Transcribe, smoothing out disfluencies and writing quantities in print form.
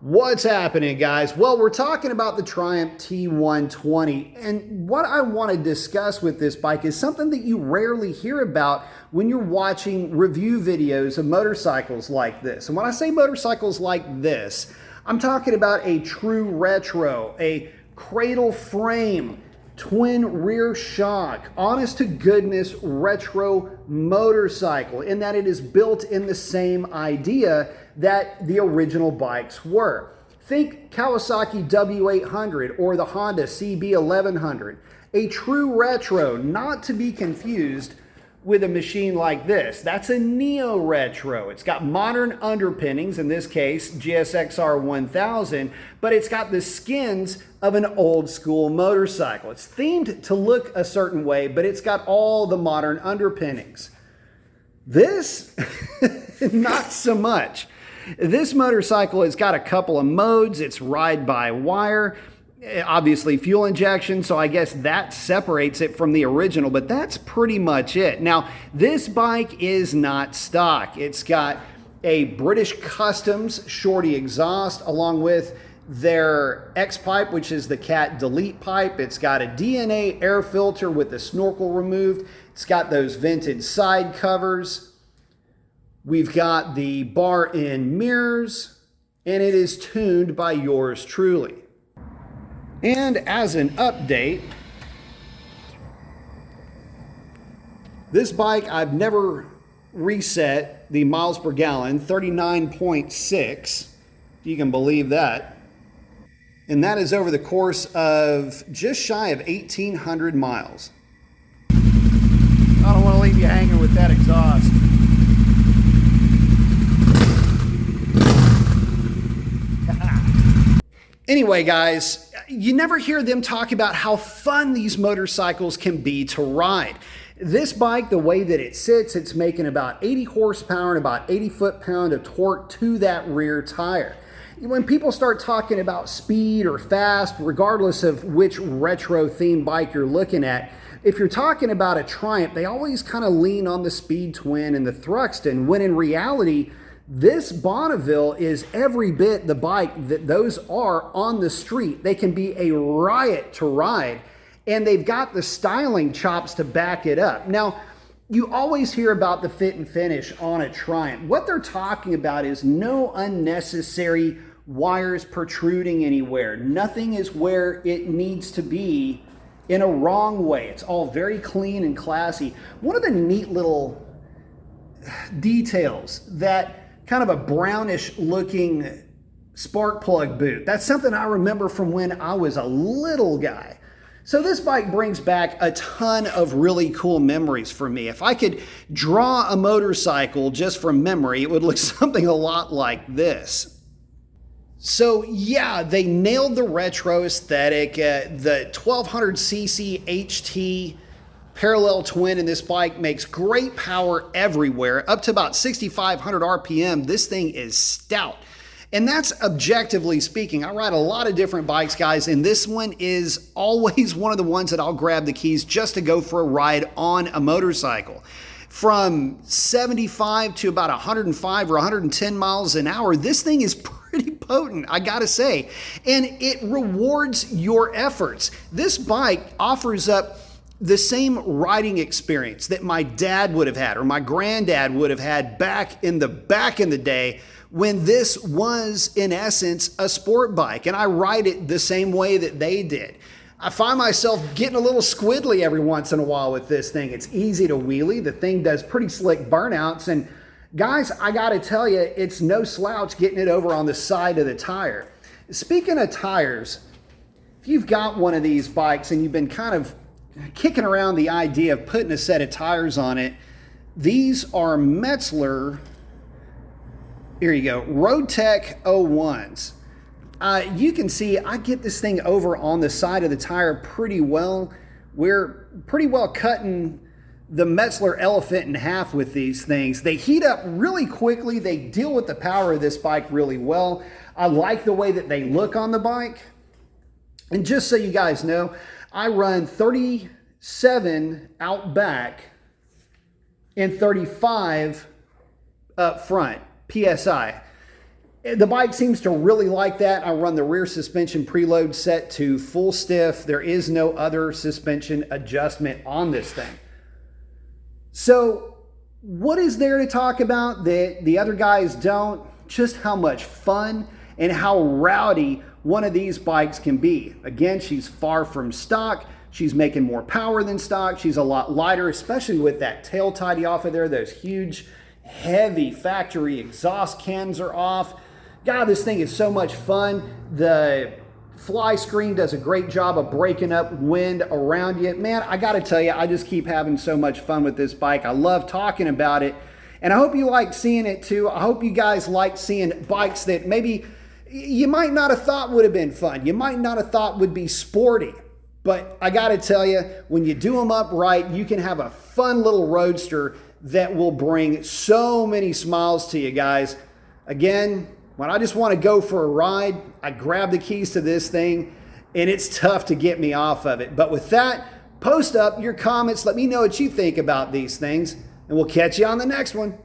What's happening, guys? Well, we're talking about the Triumph T120, and what I want to discuss with this bike is something that you rarely hear about when you're watching review videos of motorcycles like this. And when I say motorcycles like this, I'm talking about a true retro, a cradle frame, twin rear shock, honest to goodness retro motorcycle, in that it is built in the same idea that the original bikes were. Think Kawasaki W800 or the Honda CB1100. A true retro, not to be confused with a machine like this. That's a neo retro. It's got modern underpinnings, in this case GSXR 1000, but it's got the skins of an old school motorcycle. It's themed to look a certain way, but it's got all the modern underpinnings. This, not so much. This motorcycle has got a couple of modes. It's ride by wire, obviously fuel injection, so I guess that separates it from the original, but that's pretty much it. Now, this bike is not stock. It's got a British Customs Shorty exhaust along with their X pipe, which is the Cat Delete pipe. It's got a DNA air filter with the snorkel removed. It's got those vented side covers. We've got the bar-in mirrors, and it is tuned by yours truly. And as an update, this bike, I've never reset the miles per gallon, 39.6, if you can believe that. And that is over the course of just shy of 1,800 miles. I don't want to leave you hanging with that exhaust. Anyway, guys, you never hear them talk about how fun these motorcycles can be to ride. This bike, the way that it sits, it's making about 80 horsepower and about 80 foot-pound of torque to that rear tire. When people start talking about speed or fast, regardless of which retro-themed bike you're looking at, if you're talking about a Triumph, they always kind of lean on the Speed Twin and the Thruxton, when in reality, this Bonneville is every bit the bike that those are on the street. They can be a riot to ride, and they've got the styling chops to back it up. Now, you always hear about the fit and finish on a Triumph. What they're talking about is no unnecessary wires protruding anywhere. Nothing is where it needs to be in a wrong way. It's all very clean and classy. One of the neat little details, that kind of a brownish looking spark plug boot. That's something I remember from when I was a little guy. So this bike brings back a ton of really cool memories for me. If I could draw a motorcycle just from memory, it would look something a lot like this. So yeah, they nailed the retro aesthetic. The 1200cc HT parallel twin in this bike makes great power everywhere, up to about 6,500 RPM. This thing is stout. And that's objectively speaking. I ride a lot of different bikes, guys, and this one is always one of the ones that I'll grab the keys just to go for a ride on a motorcycle. From 75 to about 105 or 110 miles an hour, this thing is pretty potent, I gotta say. And it rewards your efforts. This bike offers up the same riding experience that my dad would have had or my granddad would have had back in the day when this was, in essence, a sport bike. And I ride it the same way that they did. I find myself getting a little squiddly every once in a while with this thing. It's easy to wheelie. The thing does pretty slick burnouts. And guys, I gotta tell you, it's no slouch getting it over on the side of the tire. Speaking of tires, if you've got one of these bikes and you've been kind of kicking around the idea of putting a set of tires on it, these are Metzler, here you go, Roadtech 01s. You can see I get this thing over on the side of the tire pretty well. We're pretty well cutting the Metzler elephant in half with these things. They heat up really quickly. They deal with the power of this bike really well. I like the way that they look on the bike. And just so you guys know, I run 37 out back and 35 up front, PSI. The bike seems to really like that. I run the rear suspension preload set to full stiff. There is no other suspension adjustment on this thing. So what is there to talk about that the other guys don't? Just how much fun and how rowdy one of these bikes can be. Again, she's far from stock. She's making more power than stock. She's a lot lighter, especially with that tail tidy off of there. Those huge, heavy factory exhaust cans are off. God, this thing is so much fun. The fly screen does a great job of breaking up wind around you. Man, I gotta tell you, I just keep having so much fun with this bike. I love talking about it, and I hope you like seeing it too. I hope you guys like seeing bikes that maybe you might not have thought would have been fun. You might not have thought would be sporty. But I gotta tell you, when you do them up right, you can have a fun little roadster that will bring so many smiles to you guys. Again, when I just want to go for a ride, I grab the keys to this thing, and it's tough to get me off of it. But with that, post up your comments. Let me know what you think about these things, and we'll catch you on the next one.